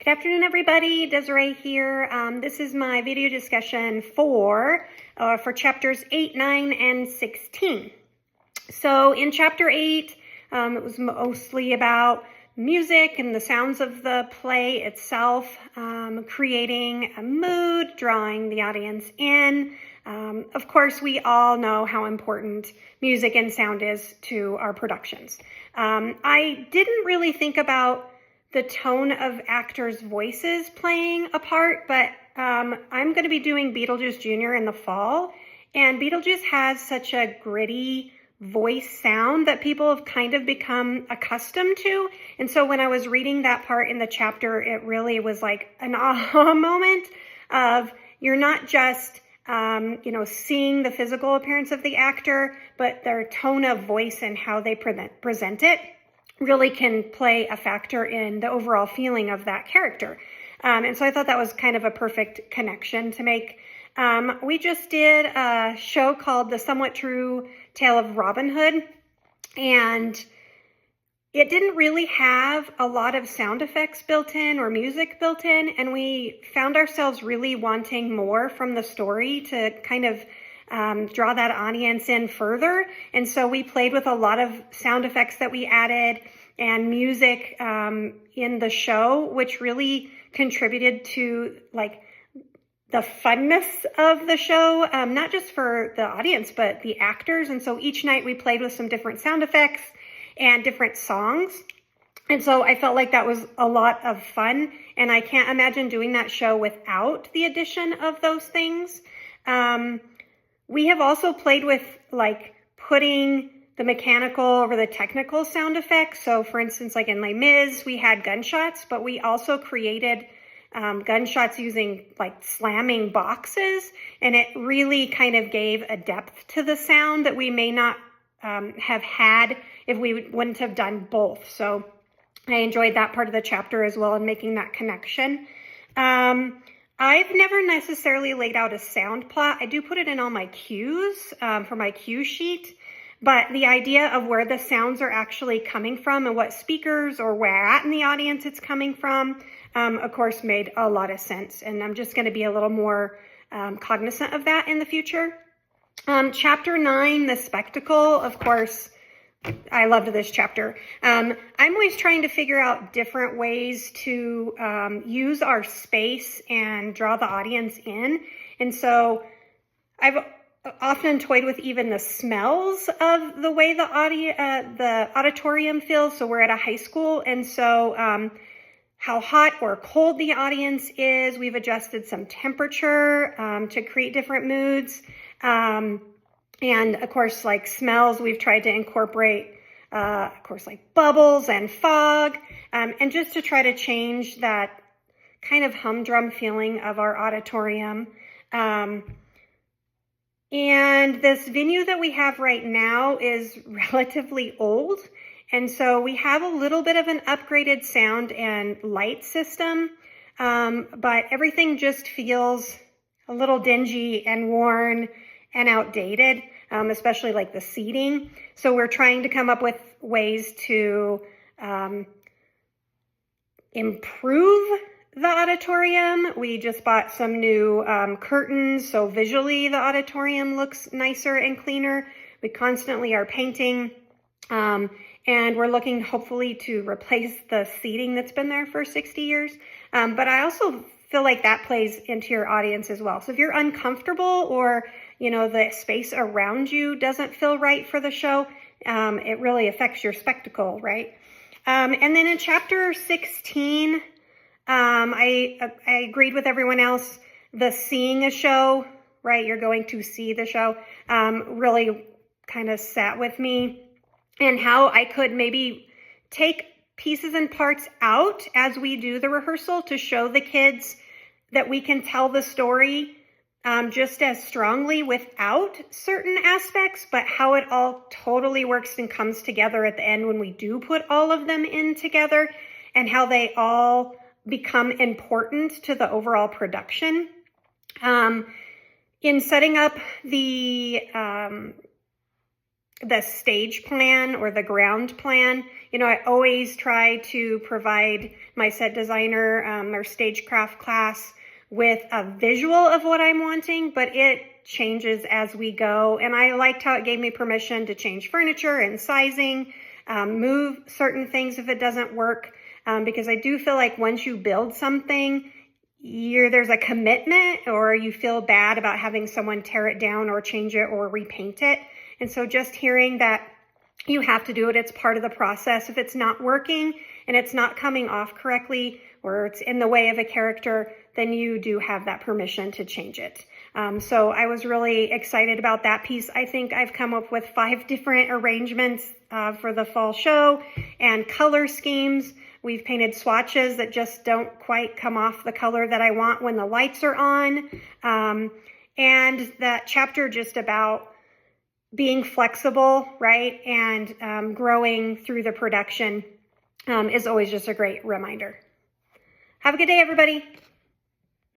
Good afternoon, everybody. Desiree here. This is my video discussion for chapters 8, 9, and 16. So in chapter 8, it was mostly about music and the sounds of the play itself, creating a mood, drawing the audience in. Of course, we all know how important music and sound is to our productions. I didn't really think about the tone of actors' voices playing a part, but I'm going to be doing Beetlejuice Jr. in the fall, and Beetlejuice has such a gritty voice sound that people have kind of become accustomed to. And so when I was reading that part in the chapter, it really was like an aha moment of you're not just seeing the physical appearance of the actor, but their tone of voice and how they present it really can play a factor in the overall feeling of that character. And so I thought that was kind of a perfect connection to make. We just did a show called The Somewhat True Tale of Robin Hood, and it didn't really have a lot of sound effects built in or music built in, and we found ourselves really wanting more from the story to kind of draw that audience in further. And so we played with a lot of sound effects that we added and music in the show, which really contributed to like the funness of the show, not just for the audience, but the actors. And so each night we played with some different sound effects and different songs. And so I felt like that was a lot of fun. And I can't imagine doing that show without the addition of those things. We have also played with like putting the mechanical over the technical sound effects. So for instance, like in Les Mis, we had gunshots, but we also created gunshots using like slamming boxes. And it really kind of gave a depth to the sound that we may not have had if we wouldn't have done both. So I enjoyed that part of the chapter as well and making that connection. I've never necessarily laid out a sound plot. I do put it in all my cues for my cue sheet, but the idea of where the sounds are actually coming from and what speakers or where at in the audience it's coming from, of course, made a lot of sense. And I'm just going to be a little more cognizant of that in the future. Chapter 9, The Spectacle, of course, I loved this chapter. I'm always trying to figure out different ways to use our space and draw the audience in. And so I've often toyed with even the smells of the way the auditorium feels. So we're at a high school. And so how hot or cold the audience is. We've adjusted some temperature to create different moods. And of course, like smells, we've tried to incorporate, of course, like bubbles and fog, and just to try to change that kind of humdrum feeling of our auditorium. And this venue that we have right now is relatively old. And so we have a little bit of an upgraded sound and light system, but everything just feels a little dingy and worn and outdated, especially like the seating. So we're trying to come up with ways to improve the auditorium. We just bought some new curtains, so visually the auditorium looks nicer and cleaner. We constantly are painting, and we're looking hopefully to replace the seating that's been there for 60 years. But I also feel like that plays into your audience as well. So if you're uncomfortable or the space around you doesn't feel right for the show, it really affects your spectacle, right? And then in chapter 16, I agreed with everyone else, the seeing a show, right? You're going to see the show, really kind of sat with me, and how I could maybe take pieces and parts out as we do the rehearsal to show the kids that we can tell the story just as strongly without certain aspects, but how it all totally works and comes together at the end when we do put all of them in together, and how they all become important to the overall production. In setting up the the stage plan or the ground plan. You know, I always try to provide my set designer or stagecraft class with a visual of what I'm wanting, but it changes as we go. And I liked how it gave me permission to change furniture and sizing, move certain things if it doesn't work, because I do feel like once you build something, there's a commitment, or you feel bad about having someone tear it down or change it or repaint it. And so just hearing that you have to do it, it's part of the process. If it's not working and it's not coming off correctly, or it's in the way of a character, then you do have that permission to change it. So I was really excited about that piece. I think I've come up with 5 different arrangements for the fall show, and color schemes. We've painted swatches that just don't quite come off the color that I want when the lights are on. And that chapter just about being flexible, right? And growing through the production is always just a great reminder. Have a good day, everybody.